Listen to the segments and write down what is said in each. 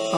तू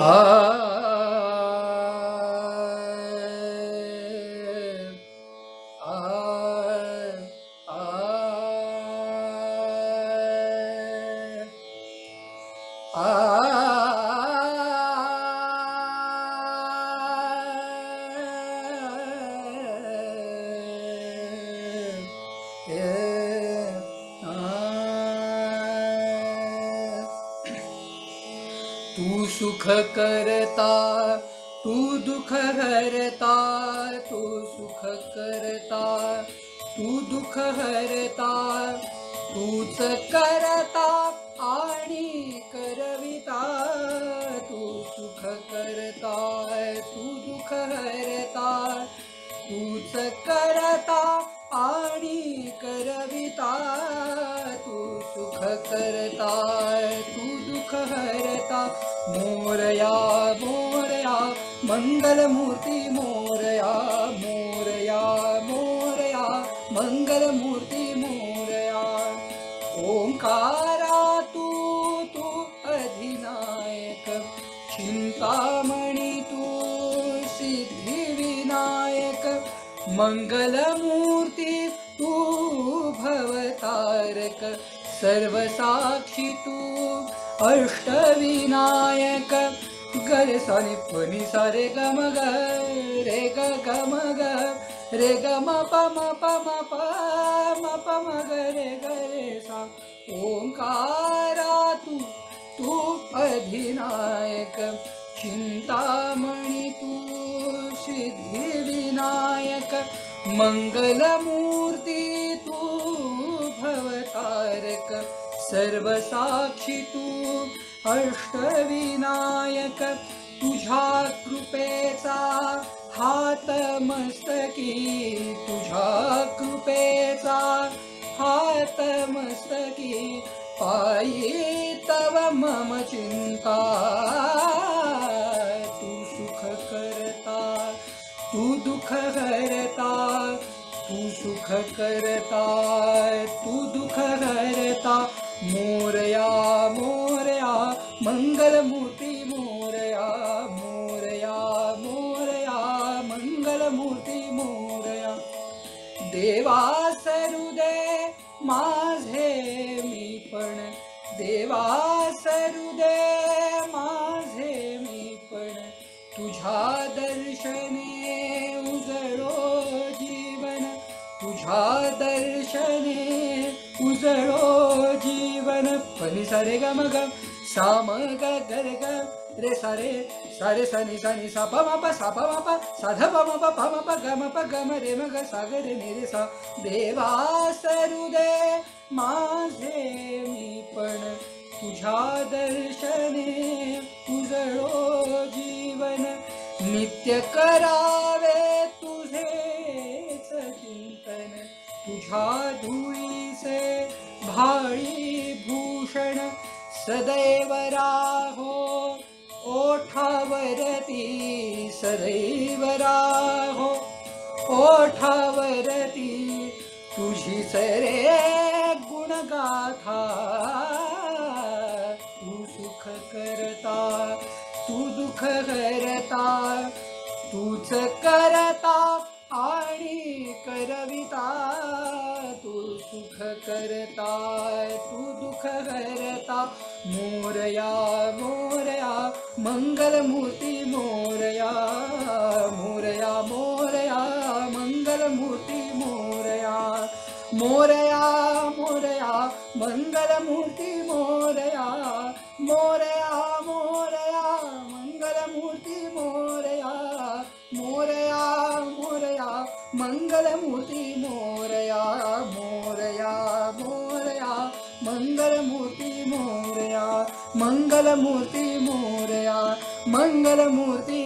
सुख करता तू दुख हरता, तू सुख करता तू दुख हरता, तूच करता आणि करविता, तू सुख करता तू दुख हरता, तूच करता आणि करविता, तू सुख करता तू दुख हरता. मोरया मोरया मंगलमूर्ती मोरया, मोरया मोरया मंगलमूर्ती मोरया. ओंकारा तू तू अधिनायक, चिंतामणी तू सिद्धिविनायक, मंगलमूर्ती तू भवतारक, सर्वसाक्षी तू अष्टविनायक. गरे सा नि प नि सा रे ग म ग रे ग ग म ग रे ग म प म प म प म ग रे ग रे सा. ओंकारा तू तू अधिनायक, चिंतामणी तू सिद्धिविनायक, मंगलमूर्ती तू भवतारक, सर्वसाक्षी तू अष्टविनायक. तुझ्या कृपेचा हात मस्तकी, तुझ्या कृपेचा हात मस्तकी, पायी तव मम चिंता. तू सुख करता तू दुख हरता, तू सुख करता तू दुख हरता. मोरया मोरया मंगलमूर्ती मोरया, मोरया मोरया मंगलमूर्ती मोरया. देवा सरुदे माझे मी पण, देवा सरुदे माझे मी पण, तुझ्या दर्शने उजळो जीवन, तुझ्या दर्शने उजळो जीवन. पनी सा रे ग म ग सा म ग ग रे ग रे सा रे सा रे सा नि सा प म प सा प म प सा ध प म प ग म रे म ग सा ग रे नि रे सा. देवा सरुदे माझे मी पण, तुझ्या दर्शने उजळो जीवन. नित्य करावे तुझेच चिंतन, तुझ्या धुळीचे भाळी भूषण, सदैव राहो ओठावरती, सदैव राहो ओठावरती, तुझीच रे गुणगाथा. तू सुख करता तू दुख हरता, तूच करता आणि करविता, तू सुख करता तू दुख हरता. मोरया मोरया मंगलमूर्ती मोरया, मोरया मोरया मंगलमूर्ती मोरया. मोरया मोरया मंगलमूर्ती मोरया, मोरया मोरया मंगलमूर्ती मोरया, मोरया मोरया मंगलमूर्ती मोरया, मोरया मोरया मंगलमूर्ती मोरया, मंगलमूर्ती मोरया, मंगलमूर्ती